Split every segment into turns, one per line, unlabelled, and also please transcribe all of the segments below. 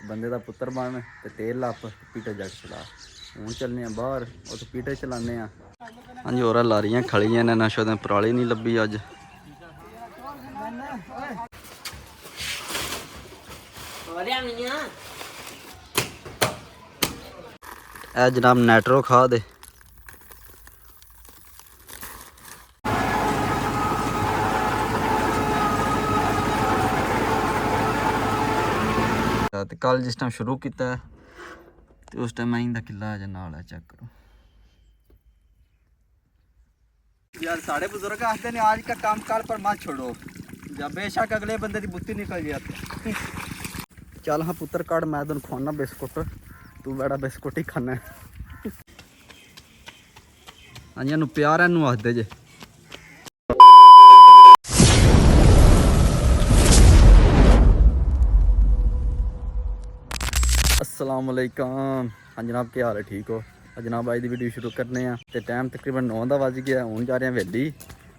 बंदे का पुत्र बन ते तेल लप पीटे जग चला। हूँ चलने बाहर उत पीटे चलाने। हाँ जी होर लारियां खड़ियां ने ना शोद पराली नहीं लभी अज। ए जनाब नैट्रो खा दे कल जिस टाइम शुरू किया तो उस टाइम अं किला अज नाल है चेक करो यार। साढ़े बुजुर्ग आखते हैं आज का काम कल पर मत छोड़ो, जब बेशक अगले बंदे की बुत्ती निकल जाती। चल हाँ पुत्र काट मैं तेन खुआना बिस्कुट, तू बड़ा बिस्कुट ही खाना। हाँ जी प्यार है आखते जे। अस्सलाम वालेकुम। हाँ जनाब क्या हाल है, ठीक हो जनाब? अज की वीडियो शुरू करने तो टाइम तकरीबन 9 का बज गया। हूँ जा रहे हैं वेली,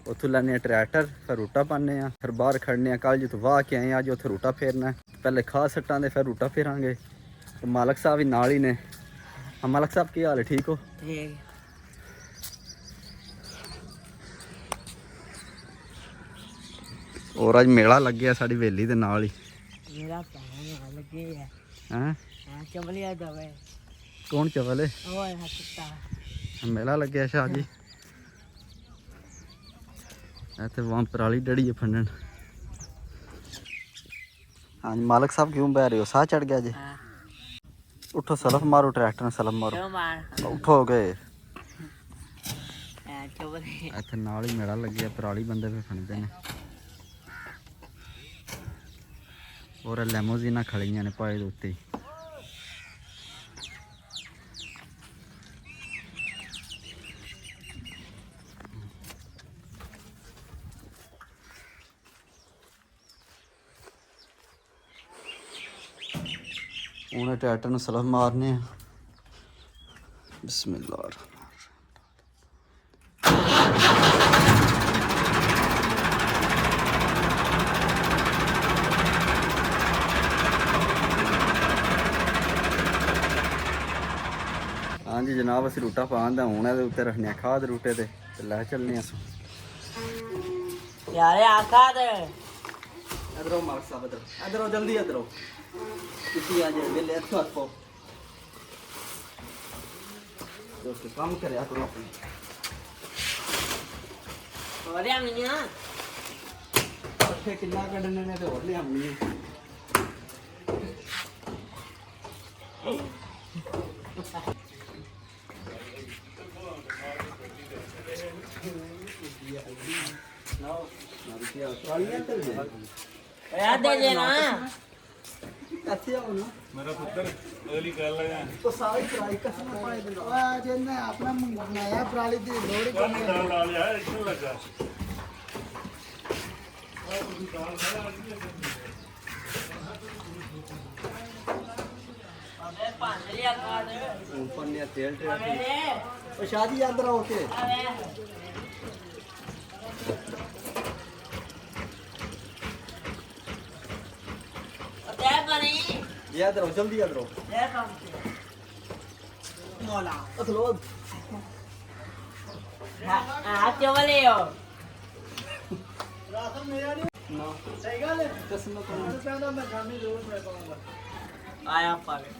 उतों लैने ट्रैक्टर, फिर रूटा पाने, फिर बाहर खड़ने। कल जितों वाह के आए अज उत्थे रूटा फेरना। पहले खा सट्टा फिर रूटा फेरांगे। तो मालक साहब भी नाल ही ने। हाँ मालक साहब की हाल है, ठीक हो? और अज मेला लग गया साड़ी वेली दे नाल ही। कौन चवल है? मेला लगे शाह जी इतने वहाँ पराली डड़ी है फंडन। हाँ जी मालक साहब क्यों बह रहे हो, साह चढ़ गया जी? उठो सलफ मारो, ट्रैक्टर में सलफ मारो, उठो गए। इतने नाल ही मेला लगे पराली बंदे पे फंडते हैं। और लैमोजीना खड़िया ने पाए उत्ते ही। उन्हें ट्रैक्टर में सलफ मारने। बिस्मिल्लाह। हाँ जी जनाब अस रूटा पान हूँ उत्ते रखने खाद रूटे ते लै चलने अस। इधरो मालक साहब इधर इधरो जल्दी इधरो किसी आ जाए वेले इथों आखो दोस्त काम करे करो अपने। पट्ठे किला कड्ढने ने ते होर लियानी। मेरा पुत्र अगली कर लगा तो सारी पराली कसम पाए दे आ जेने अपना नया पराली दी लोड़ी करने डाल यार इसमें लगा अबे पांचलिया का दे ऊपर ने तेल ट्रैक्टर ओ शादी अंदर होके याद रहो जल्दी याद रहो मोला अथलो हां चवले हो रात मेरा नहीं ना सही गल है कसम को पहला मैं गाने जरूर मैं कहूंगा आया पावे।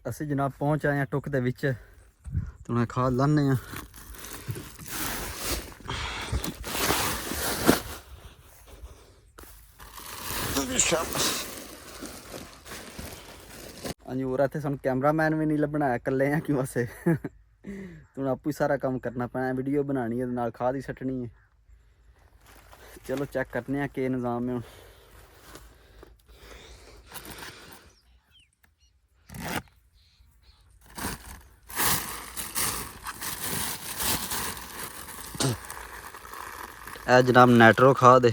ਅਸੀਂ ਜਨਾਬ ਪਹੁੰਚ ਆਏ ਆ ਟੁੱਕ ਦੇ ਵਿੱਚ ਤੇ ਹੁਣ ਖਾਦ ਲਾਣੇ ਆ। ਹਾਂਜੀ ਹੋਰ ਇੱਥੇ ਸਾਨੂੰ ਕੈਮਰਾਮੈਨ ਵੀ ਨਹੀਂ ਲੱਭਣਾ, ਇਕੱਲੇ ਆ ਕਿਉਂ ਵਸੇ। ਹੁਣ ਆਪੂ ਹੀ ਸਾਰਾ ਕੰਮ ਕਰਨਾ ਪੈਣਾ, ਵੀਡੀਓ ਬਣਾਉਣੀ ਹੈ ਨਾਲ ਖਾਦ ਹੀ ਸੱਟਣੀ ਹੈ। ਚਲੋ ਚੈੱਕ ਕਰਨੇ ਆ ਕੀ ਨਿਜ਼ਾਮ ਹੈ ਹੁਣ। ਇਹ ਜਨਾਬ ਨੈਟਰੋ ਖਾਦ ਹੈ।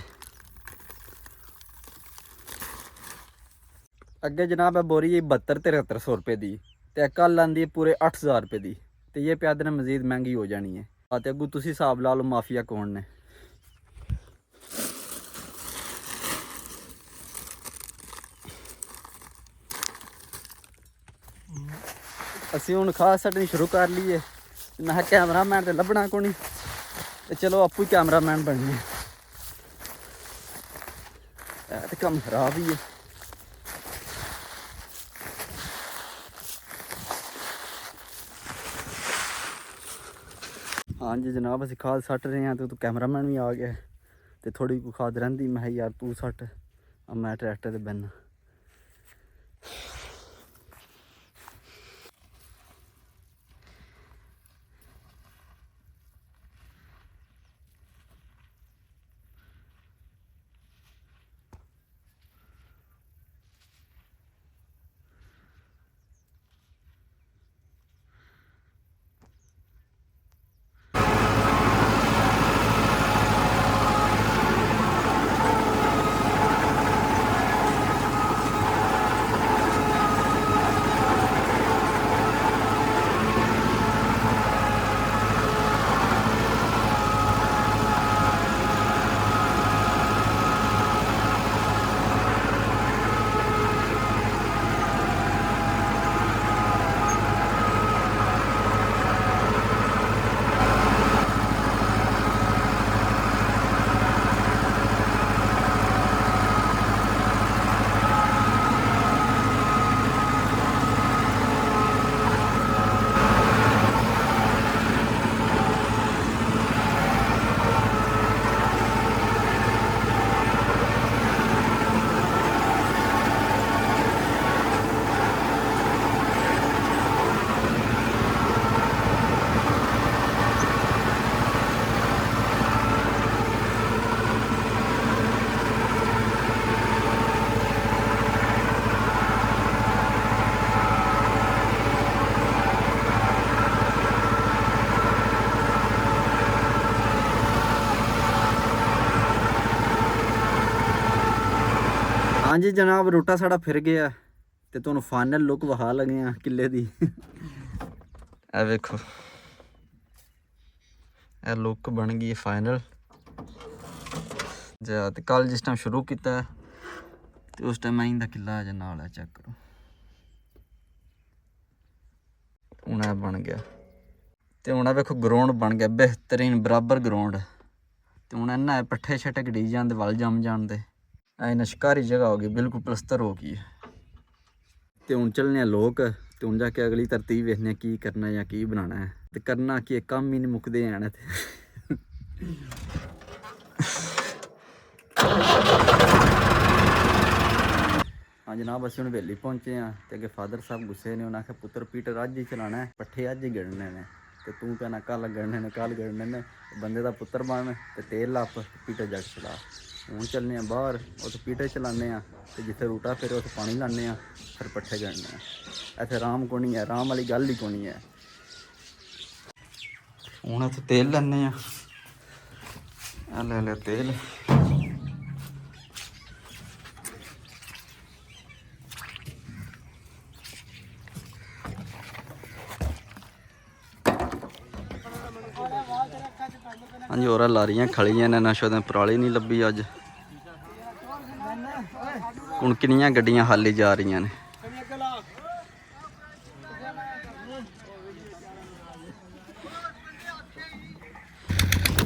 ਅੱਗੇ ਜਨਾਬ ਇਹ बोरी 72-7300 रुपए ਦੀ ਤੇ ਕੱਲ ਆਂਦੀ ਪੂਰੇ 8000 रुपए ਦੀ ਤੇ ਇਹ ਪਿਆਦੇ ਨਾਲ ਮਜ਼ੀਦ ਮਹਿੰਗੀ ਹੋ ਜਾਣੀ ਹੈ। ਆ ਤੇ ਅੱਗੂ ਤੁਸੀਂ ਹਿਸਾਬ ਲਾ ਲਓ ਮਾਫੀਆ ਕੌਣ ਨੇ। ਅਸੀਂ ਹੁਣ ਖਾਸ ਸਟਣੀ ਸ਼ੁਰੂ ਕਰ ਲਈਏ। ਮੈਂ ਕਿਹਾ ਕੈਮਰਾਮੈਨ ਤੇ ਲੱਭਣਾ ਕੋਈ ਨਹੀਂ, ਤੇ ਚਲੋ ਆਪੂ ਹੀ ਕੈਮਰਾਮੈਨ ਬਣਨੇ। ਇਹ ਤੇ ਕੰਮ ਖਰਾਬ ਹੀ ਹੈ। ਹਾਂਜੀ ਜਨਾਬ, ਅਸੀਂ ਖਾਦ ਸੱਟ ਰਹੇ ਹਾਂ ਤੇ ਤੂੰ ਕੈਮਰਾਮੈਨ ਵੀ ਆ ਗਿਆ, ਤੇ ਥੋੜੀ ਕੋਈ ਖਾਦ ਰਹਿੰਦੀ। ਮੈਂ ਯਾਰ ਤੂੰ ਸੱਟ, ਮੈਂ ਟਰੈਕਟਰ ਤੇ ਬਹਿਨਾ। ਹਾਂਜੀ ਜਨਾਬ, ਰੋਟਾ ਸਾਡਾ ਫਿਰ ਗਿਆ ਤੇ ਤੁਹਾਨੂੰ ਫਾਈਨਲ ਲੁੱਕ ਵਿਖਾ ਲਗੇ ਆ ਕਿੱਲੇ ਦੀ। ਇਹ ਵੇਖੋ, ਇਹ ਲੁੱਕ ਬਣ ਗਈ ਫਾਈਨਲ। ਜਾ ਤੇ ਕੱਲ ਜਿਸ ਟਾਈਮ ਸ਼ੁਰੂ ਕੀਤਾ ਤੇ ਉਸ ਟਾਈਮ ਆਈਂ ਦਾ ਕਿੱਲਾ ਅਜੇ ਨਾਲ ਹੈ, ਚੈੱਕ ਕਰੋ। ਹੁਣ ਇਹ ਬਣ ਗਿਆ ਤੇ ਹੁਣ ਵੇਖੋ ਗਰਾਊਂਡ ਬਣ ਗਿਆ ਬਿਹਤਰੀਨ ਬਰਾਬਰ ਗਰਾਊਂਡ। ਤੇ ਹੁਣ ਇਹਨਾਂ ਪੱਠੇ ਛੱਟੇ ਗੜੀ ਜਾਂਦੇ, ਵੱਲ ਜੰਮ ਜਾਂਦੇ। ਐ ਨਸ਼ਕਾਰੀ ਜਗ੍ਹਾ ਹੋ ਗਈ, ਬਿਲਕੁਲ ਪਲਸਤਰ ਹੋ ਗਈ। ਤੇ ਹੁਣ ਚੱਲਨੇ ਆ ਲੋਕ, ਤੇ ਹੁਣ ਜਾ ਕੇ ਅਗਲੀ ਤਰਤੀਬ ਵੇਖਨੇ ਕੀ ਕਰਨਾ ਜਾਂ ਕੀ ਬਣਾਉਣਾ ਹੈ। ਤੇ ਕਰਨਾ ਕੀ, ਕੰਮ ਹੀ ਨਹੀਂ ਮੁੱਕਦੇ ਆਣ ਇੱਥੇ। हाँ जनाब, ਅਸੀਂ ਹੁਣ ਹਵੇਲੀ ਪਹੁੰਚੇ ਹਾਂ ਤੇ ਅੱਗੇ ਫਾਦਰ ਸਾਹਿਬ ਗੁੱਸੇ ਨੇ। ਉਹਨਾਂ ਆਖਿਆ ਪੁੱਤਰ ਪੀਟਰ ਅੱਜ ਹੀ ਚਲਾਣਾ ਹੈ, ਪੱਠੇ ਅੱਜ ਹੀ ਗੜਨੇ ਨੇ, ਤੇ ਤੂੰ ਕਹਿਣਾ ਕੱਲ ਗੜਨੇ ਨੇ, ਕੱਲ ਗੜਨੇ ਨੇ। ਬੰਦੇ ਦਾ ਪੁੱਤਰ ਬਣ ਤੇ ਤੇਲ ਲੱਪ, ਪੀਟਰ ਜੱਗ ਚਲਾ। ਹੁਣ ਚੱਲਨੇ ਆ ਬਾਹਰ, ਉੱਥੇ ਪੀਟਰ ਚਲਾਉਂਦੇ ਹਾਂ, ਤੇ ਜਿੱਥੇ ਰੂਟਾ ਫਿਰ ਉੱਥੇ ਪਾਣੀ ਲਾਉਂਦੇ ਹਾਂ, ਫਿਰ ਪੱਠੇ ਗੜਨੇ ਆ। ਇੱਥੇ ਆਰਾਮ ਕੋਣੀ ਹੈ, ਆਰਾਮ ਵਾਲੀ ਗੱਲ ਹੀ ਕੋਣੀ ਹੈ। ਹੁਣ ਇੱਥੇ ਤੇਲ ਲੈਂਦੇ ਹਾਂ, ਆ ਲੈ ਲਿਆ ਤੇਲ। ਹਾਂਜੀ ਹੋਰਾਂ ਲਾਰੀਆਂ ਖਲੀਆਂ ਨੇ, ਨਸ਼ੋ ਦੇ ਪਰਾਲੀ ਨਹੀਂ ਲੱਭੀ ਅੱਜ। ਹੁਣ ਕਿੰਨੀਆਂ ਗੱਡੀਆਂ ਹਾਲੀ ਜਾ ਰਹੀਆਂ ਨੇ।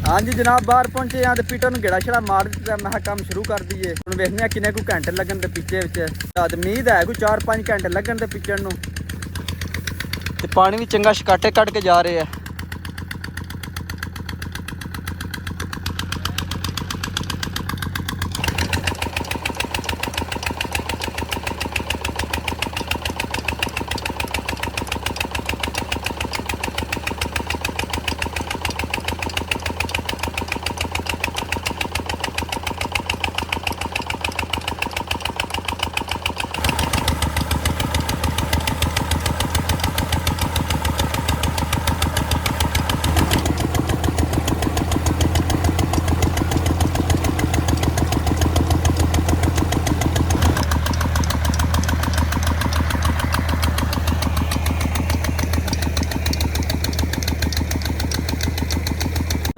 ਹਾਂਜੀ ਜਨਾਬ, ਬਾਹਰ ਪਹੁੰਚੇ ਆ ਤੇ ਪੀਟਰ ਨੂੰ ਗੇੜਾ ਛੜਾ ਮਾਰ ਦਿੱਤਾ। ਮੈਂ ਕਿਹਾ ਕੰਮ ਸ਼ੁਰੂ ਕਰ ਦਈਏ। ਹੁਣ ਵੇਖਦੇ ਆ ਕਿੰਨੇ ਕੁ ਘੰਟੇ ਲੱਗਣ ਦੇ ਪਿੱਛੇ ਵਿੱਚ। ਉਮੀਦ ਹੈ ਕੋਈ 4-5 ਘੰਟੇ ਲੱਗਣ ਦੇ ਪਿੱਛਣ ਨੂੰ। ਤੇ ਪਾਣੀ ਵੀ ਚੰਗਾ ਛਕਾਟੇ ਕੱਢ ਕੇ ਜਾ ਰਹੇ ਆ।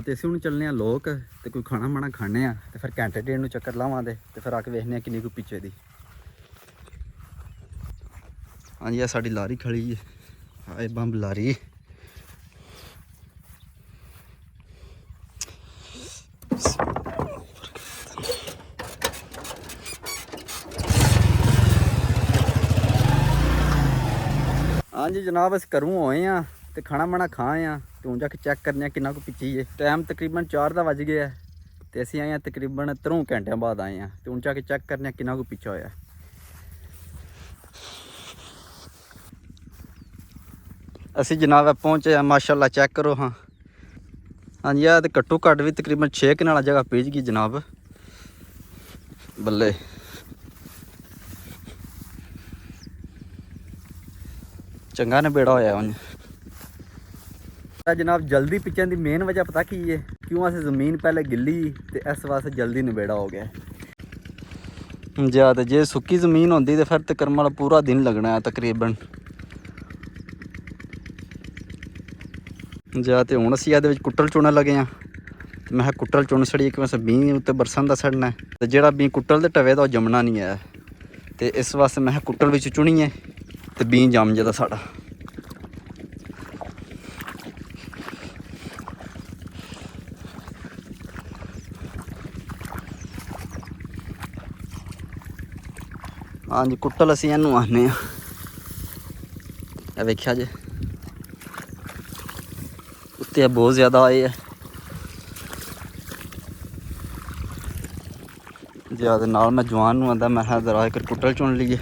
ਤੇ ਅਸੀਂ ਹੁਣ ਚੱਲਨੇ ਆ ਲੋਕ, ਤੇ ਕੋਈ ਖਾਣਾ ਮਾਣਾ ਖਾਣੇ ਆ, ਤੇ ਫਿਰ ਘੰਟੇ ਡੇਢ ਨੂੰ ਚੱਕਰ ਲਾਵਾਂਗੇ, ਤੇ ਫਿਰ ਆ ਕੇ ਵੇਖਦੇ ਆ ਕਿੰਨੀ ਕੁ ਪਿੱਛੇ ਦੀ। हाँ जी, साड़ी लारी खड़ी है, हाय बंब लारी। हाँ जी जनाब, अस घरों होए हैं तो खाना माना खाए हैं, तो हूँ जाके चैक करने कि को पिछी है। टाइम तकरीबन 4 का बज गया है, तो असी आए हैं तकरीबन 3 घंटे बाद आए हैं, तो हूँ जाके चैक करने कि को पिछा होया। असी जनाब पहुँचे हैं, माशाल्लाह चेक करो। हाँ हाँ जी, तो घट्टो घट्ट भी तकरीबन 6 कनाल जगह पीज गई जनाब। बल्ले चंगा नबेड़ा होया उन जनाब। जल्दी पिछन की मेन वजह पता की है, क्यों अस जमीन पहले गिली तो इस वास्ते जल्दी नबेड़ा हो गया। ज्यादा जे सुक्की जमीन होंदी तो फिर तकरीबन वाला पूरा दिन लगना है तकरीबन। ज्यादा तो हूँ असी ये कुट्टल चुनन लगे हैं, तो मैं कुट्टल चुन छड़ी कि वैसे बीं उत्ते बरसन का सड़ना है, तो जोड़ा बीं कुट्टल के टवे तो जमना नहीं है, तो इस वास्ते मैं कुट्टल विच चुनीए तो बीं जम जाता साड़ा। हाँ जी, कुट्टल असी इनू आने वेख्या जे उत्ते बहुत ज़्यादा आए है। ज्यादा नाल मैं जवान नूं आंदा मैं इधर आकर कुट्टल चुन लीए।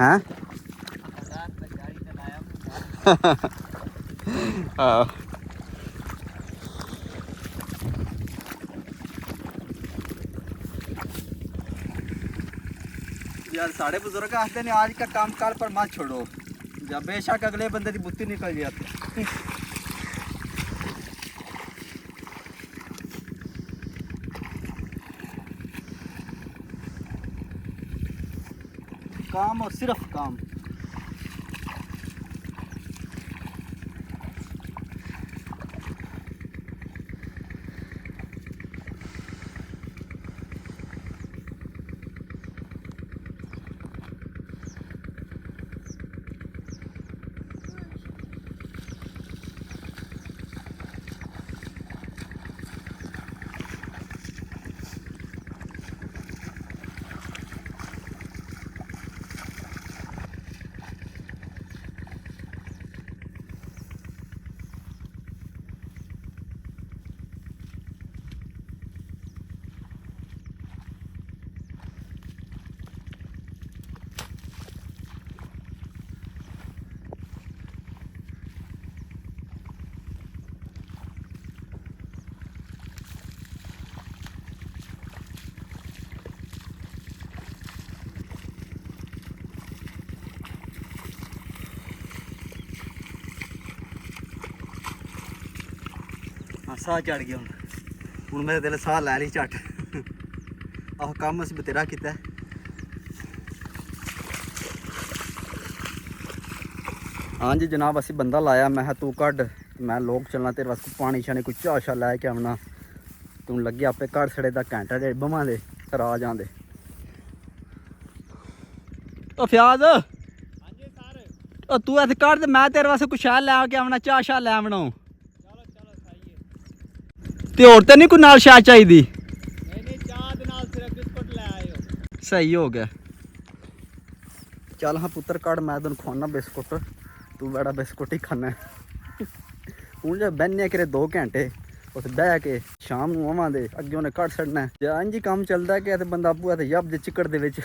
हैं हाँ यार, साढ़े बुजुर्ग आखते हैं आज का काम काल पर मत छोड़ो, जब बेशक अगले बंदे की बुद्धि निकल जाती। काम और सिर्फ काम। साह चढ़ गया हूँ मेरे दिल साह लै ली झट। आहो काम अस बतेरा किया। हाँ जी जनाब, असी बंदा लाया, मैं तू कढ़, मैं लोग चलना तेरे वास्ते पानी शानी कुछ चाह शाह लैके आना, तू लगे आपे कढ़ छड़े दा घंटा डेढ़ बवां दे फिर आ जांदे। ओ फ्याज तू इत्थे कढ़, मैं तेरे वास्ते कुछ शाह लैके आना, चाह शाह लै आना। ते होर ते नहीं कोई नाल शाह चाहिदी? नहीं चाह दे नाल सिर्फ बिस्कुट ले आयो। सही हो गया। चल हाँ पुत्र कढ़, मैं तेन खुआना बिस्कुट, तू बड़ा बिस्कुट ही खाना। हूँ जब बहने कि 2 घंटे उस बह के शाम नूं आवांगे अगे उन्हें कढ़ छड़ना। इंज ही कम्म चलदा कि बंदा आपूं ते यब दे चिकड़ दे विच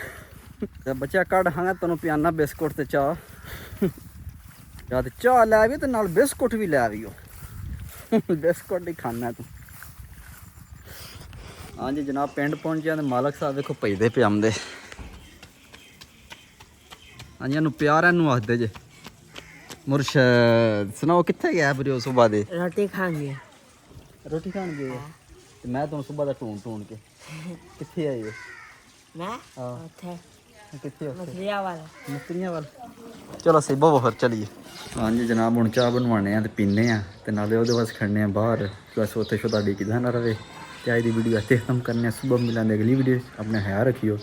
बच्चा कढ़ हाँ तेनों पियाना बिस्कुट ते चाह, या ते चाह लै आवी ते नाल बिस्कुट भी लै आवियो। बिस्कुट ही खाना तू। हाँ जी जनाब, पिंड पहुंचे तो मालक साहब देखो भजदे पे आंदे। हाँ जी, इनू प्यार इनू आखदे जे। मुर्शद सुनाओ कित्थे गया फिर सुबह दे?
रोटी खान गए।
रोटी खान गए? ते मैं तुम सुबह दा ढूंढ ढूंढ के कित्थे आए हो?
मैं
हाँ
उठे
कित्थे?
मछलियां वाला।
मिस्त्रियां वाल। चलो सही बहुत फिर चलिए। हाँ जी जनाब, हुण चाह बनवाने हैं ते पीने हैं ते नाले ओहदे वास्ते खड़ने हैं बाहर, बस उत्थे शुदा डिकदा ना रवे। ते अज दी वीडियो इत्थे खत्म करने, सुबह मिलांगे अगली वीडियो। अपना ख्याल रखियो।